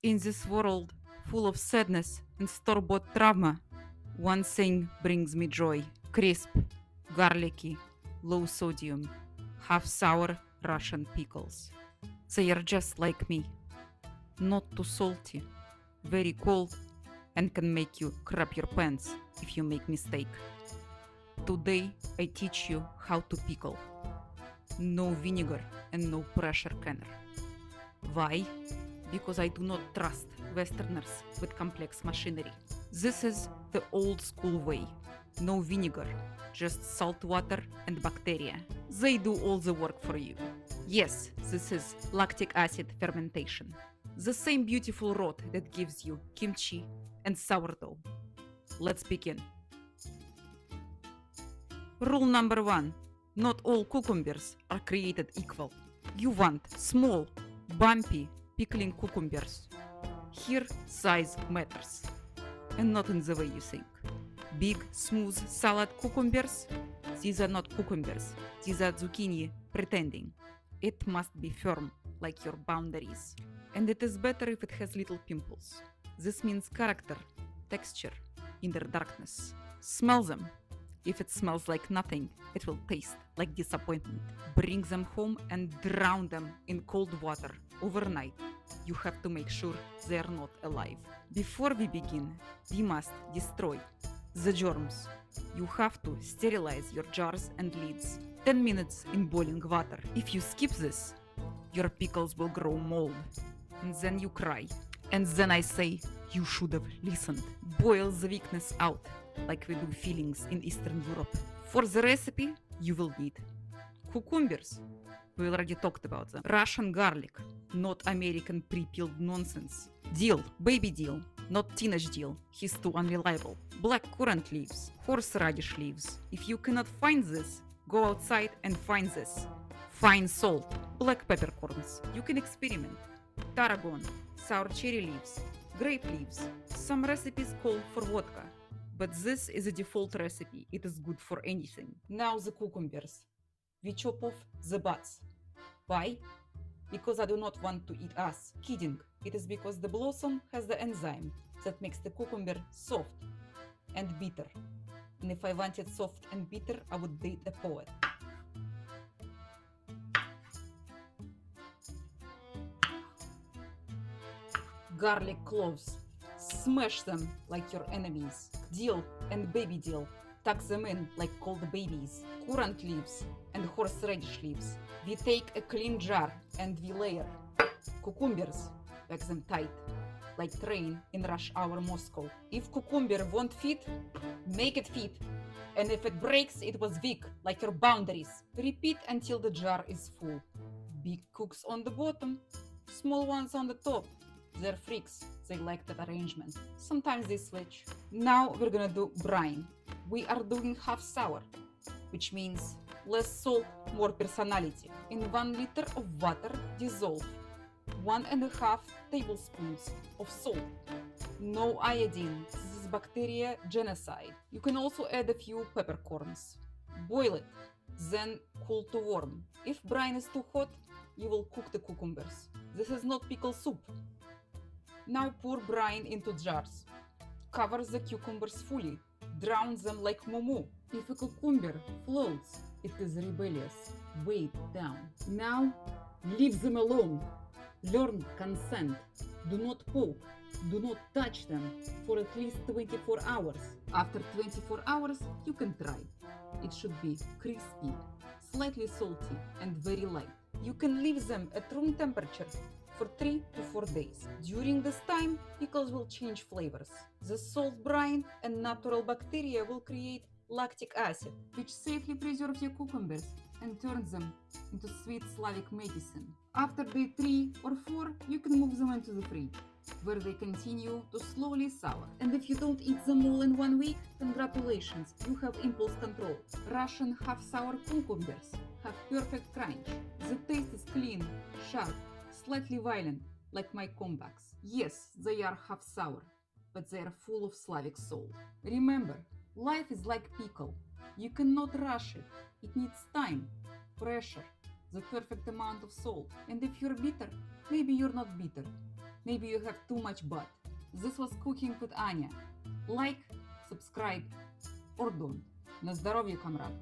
In this world full of sadness and store-bought trauma, one thing brings me joy: crisp, garlicky, low sodium, half sour Russian pickles. They are just like me, not too salty, very cold, and can make you crap your pants if you make mistake. Today I teach you how to pickle. No vinegar and no pressure canner. Why? Because I do not trust Westerners with complex machinery. This is the old school way. No vinegar, just salt water and bacteria. They do all the work for you. Yes, this is lactic acid fermentation. The same beautiful rot that gives you kimchi and sourdough. Let's begin. Rule number one: not all cucumbers are created equal. You want small, bumpy, pickling cucumbers. Here, size matters, and not in the way you think. Big, smooth salad cucumbers? These are not cucumbers, these are zucchini pretending. It must be firm, like your boundaries. And it is better if it has little pimples. This means character, texture, inner darkness. Smell them. If it smells like nothing, it will taste like disappointment. Bring them home and drown them in cold water overnight. You have to make sure they are not alive. Before we begin, we must destroy the germs. You have to sterilize your jars and lids 10 minutes in boiling water. If you skip this, your pickles will grow mold. And then you cry. And then I say, you should have listened. Boil the weakness out, like we do fillings in Eastern Europe. For the recipe, you will need cucumbers. We already talked about them. Russian garlic, not American pre-peeled nonsense. Dill, baby dill, not teenage dill. He's too unreliable. Black currant leaves, horseradish leaves. If you cannot find this, go outside and find this. Fine salt, black peppercorns. You can experiment. Tarragon, sour cherry leaves, grape leaves. Some recipes call for vodka, but this is a default recipe. It is good for anything. Now the cucumbers. We chop off the butts. Why? Because I do not want to eat us. Kidding. It is because the blossom has the enzyme that makes the cucumber soft and bitter. And if I wanted soft and bitter, I would date a poet. Garlic cloves. Smash them like your enemies. Dill and baby dill. Tuck them in like cold babies. Currant leaves and horseradish leaves. We take a clean jar and we layer cucumbers. Pack them tight, like train in rush hour Moscow. If cucumber won't fit, make it fit. And if it breaks, it was weak, like your boundaries. Repeat until the jar is full. Big cooks on the bottom, small ones on the top. They're freaks. They like that arrangement. Sometimes they switch. Now we're gonna do brine. We are doing half sour, which means less salt, more personality. In 1 liter of water, dissolve 1.5 tablespoons of salt. No iodine. This is bacteria genocide. You can also add a few peppercorns. Boil it, then cool to warm. If brine is too hot, you will cook the cucumbers. This is not pickle soup. Now pour brine into jars. Cover the cucumbers fully. Drown them like mumu. If a cucumber floats, it is rebellious. Weigh it down. Now, leave them alone. Learn consent. Do not poke. Do not touch them for at least 24 hours. After 24 hours, you can try. It should be crispy, slightly salty, and very light. You can leave them at room temperature for 3 to 4 days. During this time, pickles will change flavors. The salt brine and natural bacteria will create lactic acid, which safely preserves your cucumbers and turns them into sweet Slavic medicine. After day 3 or 4, you can move them into the fridge, where they continue to slowly sour. And if you don't eat them all in 1 week, congratulations, you have impulse control. Russian half-sour cucumbers have perfect crunch. The taste is clean, sharp, slightly violent, like my comebacks. Yes, they are half-sour, but they are full of Slavic soul. Remember, life is like pickle. You cannot rush it. It needs time, pressure, the perfect amount of salt. And if you're bitter, maybe you're not bitter. Maybe you have too much butt. This was Cooking with Anya. Like, subscribe, or don't. На здоровье, comrade.